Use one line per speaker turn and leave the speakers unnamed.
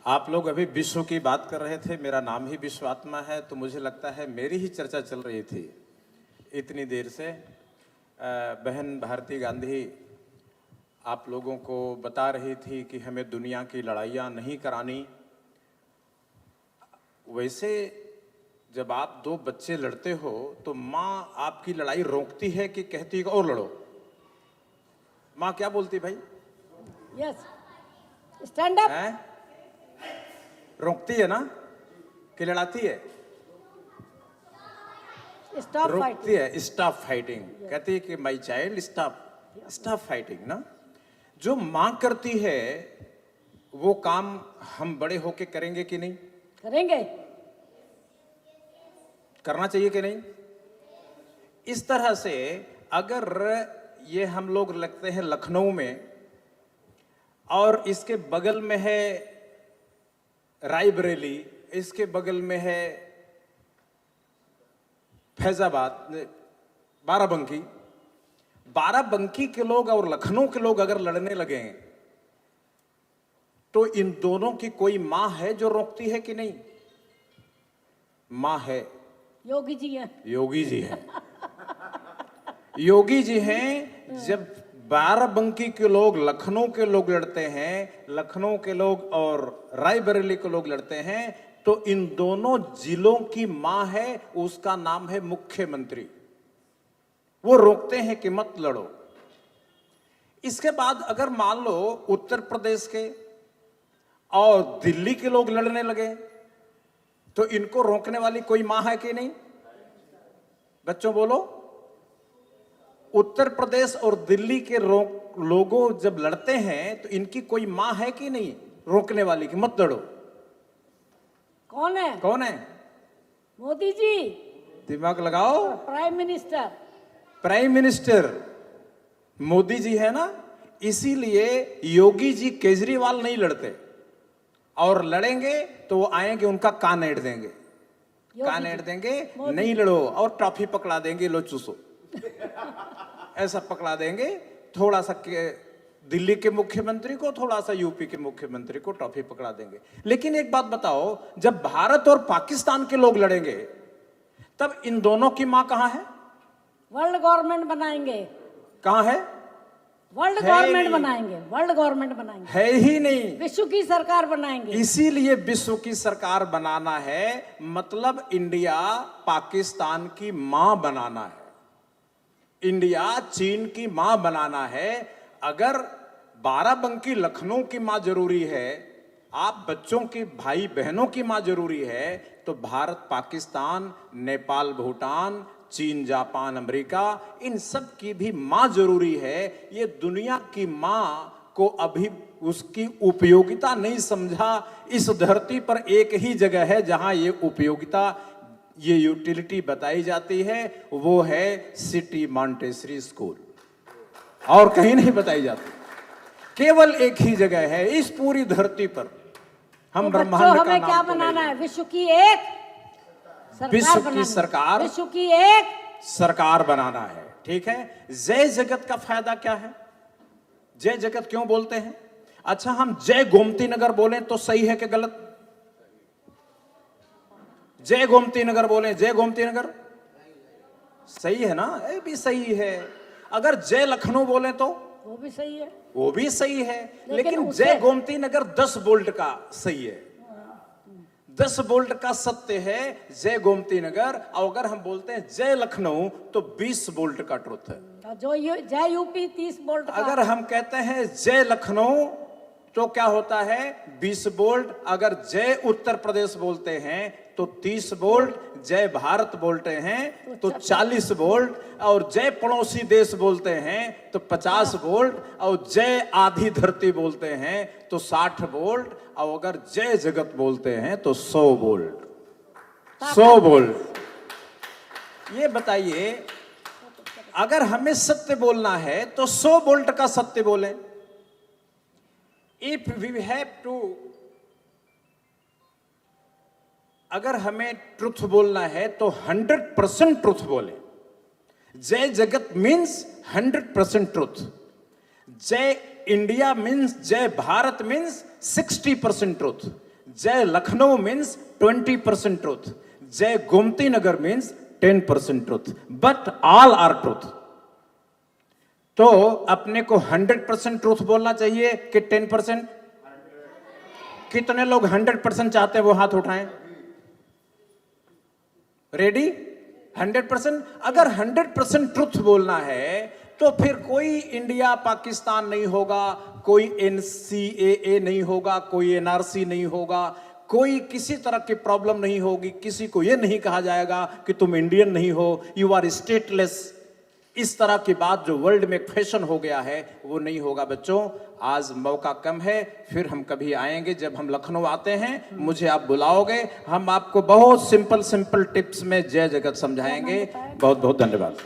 आप लोग अभी विश्व की बात कर रहे थे, मेरा नाम ही विश्वात्मा है, तो मुझे लगता है मेरी ही चर्चा चल रही थी इतनी देर से। बहन भारती गांधी आप लोगों को बता रही थी कि हमें दुनिया की लड़ाइयाँ नहीं करानी। वैसे जब आप दो बच्चे लड़ते हो तो माँ आपकी लड़ाई रोकती है कि कहती है और लड़ो? माँ क्या बोलती भाई?
Yes, stand up.
रोकती है ना कि लड़ाती है?
स्टॉप
रोकती
फाइटिंग।
है, स्टॉप फाइटिंग। कहती है कि माय चाइल्ड स्टॉप फाइटिंग ना। जो माँ करती है वो काम हम बड़े होके करेंगे कि नहीं?
करेंगे।
करना चाहिए कि नहीं? इस तरह से अगर ये हम लोग लगते हैं लखनऊ में और इसके बगल में है रायबरेली, इसके बगल में है फैजाबाद, बाराबंकी के लोग और लखनऊ के लोग अगर लड़ने लगे तो इन दोनों की कोई मां है जो रोकती है कि नहीं? मां है,
योगी जी हैं।
योगी जी हैं। योगी जी हैं। जब बाराबंकी के लोग लखनऊ के लोग लड़ते हैं, लखनऊ के लोग और रायबरेली के लोग लड़ते हैं, तो इन दोनों जिलों की मां है, उसका नाम है मुख्यमंत्री। वो रोकते हैं कि मत लड़ो। इसके बाद अगर मान लो उत्तर प्रदेश के और दिल्ली के लोग लड़ने लगे तो इनको रोकने वाली कोई मां है कि नहीं? बच्चों बोलो। उत्तर प्रदेश और दिल्ली के लोगों जब लड़ते हैं तो इनकी कोई मां है कि नहीं रोकने वाली कि मत लड़ो?
कौन है?
कौन है?
मोदी जी।
दिमाग लगाओ।
Prime minister.
Prime minister Modi ji है ना। इसीलिए योगी जी केजरीवाल नहीं लड़ते, और लड़ेंगे तो वो आएंगे उनका कान ऐड देंगे, कान ऐड देंगे, नहीं लड़ो, और टॉफी पकड़ा देंगे, लो चूसो। ऐसा पकड़ा देंगे। थोड़ा सा दिल्ली के मुख्यमंत्री को, थोड़ा सा यूपी के मुख्यमंत्री को टॉफी पकड़ा देंगे। लेकिन एक बात बताओ, जब भारत और पाकिस्तान के लोग लड़ेंगे तब इन दोनों की मां कहां है?
वर्ल्ड गवर्नमेंट बनाएंगे।
कहां है?
वर्ल्ड गवर्नमेंट बनाएंगे। वर्ल्ड गवर्नमेंट बनाएंगे।
है ही नहीं।
विश्व की सरकार बनाएंगे।
इसीलिए विश्व की सरकार बनाना है, मतलब इंडिया पाकिस्तान की मां बनाना है, इंडिया चीन की मां बनाना है। अगर बाराबंकी लखनऊ की मां जरूरी है, आप बच्चों की भाई बहनों की मां जरूरी है, तो भारत पाकिस्तान, नेपाल भूटान, चीन जापान अमेरिका, इन सब की भी मां जरूरी है। ये दुनिया की मां को अभी उसकी उपयोगिता नहीं समझा। इस धरती पर एक ही जगह है जहां ये उपयोगिता, ये यूटिलिटी बताई जाती है, वो है सिटी मॉन्टेसरी स्कूल, और कहीं नहीं बताई जाती। केवल एक ही जगह है इस पूरी धरती पर। हम
तो
ब्रह्मांड का
हमें
नाम
क्या
तो
बनाना
नहीं
है? विश्व की एक
विश्व की सरकार,
विश्व की एक
सरकार बनाना है। ठीक है। जय जगत का फायदा क्या है? जय जगत क्यों बोलते हैं? अच्छा, हम जय गोमती नगर बोलें तो सही है कि गलत? जय गोमती नगर बोलें, जय गोमती नगर सही है ना? ये भी सही है। अगर जय लखनऊ बोलें तो
वो भी सही है,
वो भी सही है। लेकिन
उससे
जय गोमती नगर 10 वोल्ट का सही है, 10 वोल्ट का सत्य है जय गोमती नगर। और अगर हम बोलते हैं जय लखनऊ तो 20 वोल्ट का ट्रुथ है।
जो जय यूपी 30 वोल्ट का।
अगर हम कहते हैं जय लखनऊ तो क्या होता है? 20 वोल्ट। अगर जय उत्तर प्रदेश बोलते हैं तो 30 वोल्ट, जय भारत बोलते हैं तो 40 वोल्ट, और जय पड़ोसी देश बोलते हैं तो 50 वोल्ट, और जय आधी धरती बोलते हैं तो 60 वोल्ट, और अगर जय जगत बोलते हैं तो 100 वोल्ट। 100 वोल्ट। ये बताइए, अगर हमें सत्य बोलना है तो 100 वोल्ट का सत्य बोलें। इफ वी हैव टू, अगर हमें ट्रुथ बोलना है तो 100% ट्रुथ बोले। जय जगत मीन्स 100% ट्रुथ। जय इंडिया मीन्स, जय भारत मीन्स 60% ट्रुथ। जय लखनऊ मीन्स 20% ट्रूथ, जय Gomti Nagar means 10% truth, but all are truth. तो अपने को 100% ट्रूथ बोलना चाहिए कि 10%? कितने लोग 100% चाहते हैं वो हाथ उठाएं। रेडी? 100%? अगर 100% ट्रुथ बोलना है तो फिर कोई इंडिया पाकिस्तान नहीं होगा, कोई NCAA नहीं होगा, कोई NRC नहीं होगा, कोई किसी तरह की प्रॉब्लम नहीं होगी, किसी को यह नहीं कहा जाएगा कि तुम इंडियन नहीं हो, यू आर स्टेटलेस। इस तरह की बात जो वर्ल्ड में फैशन हो गया है वो नहीं होगा बच्चों। आज मौका कम है, फिर हम कभी आएंगे। जब हम लखनऊ आते हैं मुझे आप बुलाओगे, हम आपको बहुत सिंपल सिंपल टिप्स में जय जगत समझाएंगे। बहुत बहुत धन्यवाद।